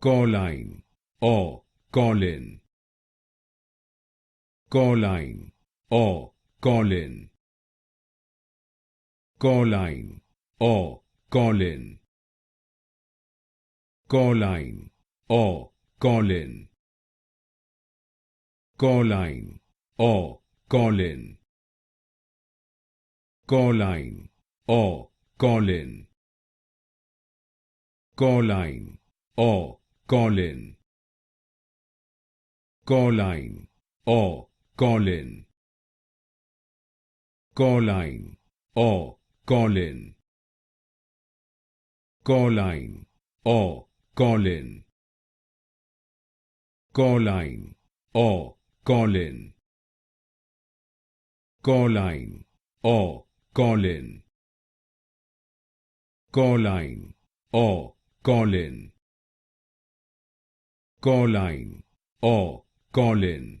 Cauline or Cauline. Cauline or Cauline. Cauline or Cauline. Cauline or Cauline. Cauline or Cauline. Cauline or Cauline. Cauline or Cauline. Cauline or Cauline. Cauline or Cauline. Cauline or Cauline. Cauline or Cauline. Cauline or Cauline. Cauline or Cauline. Cauline or Cauline.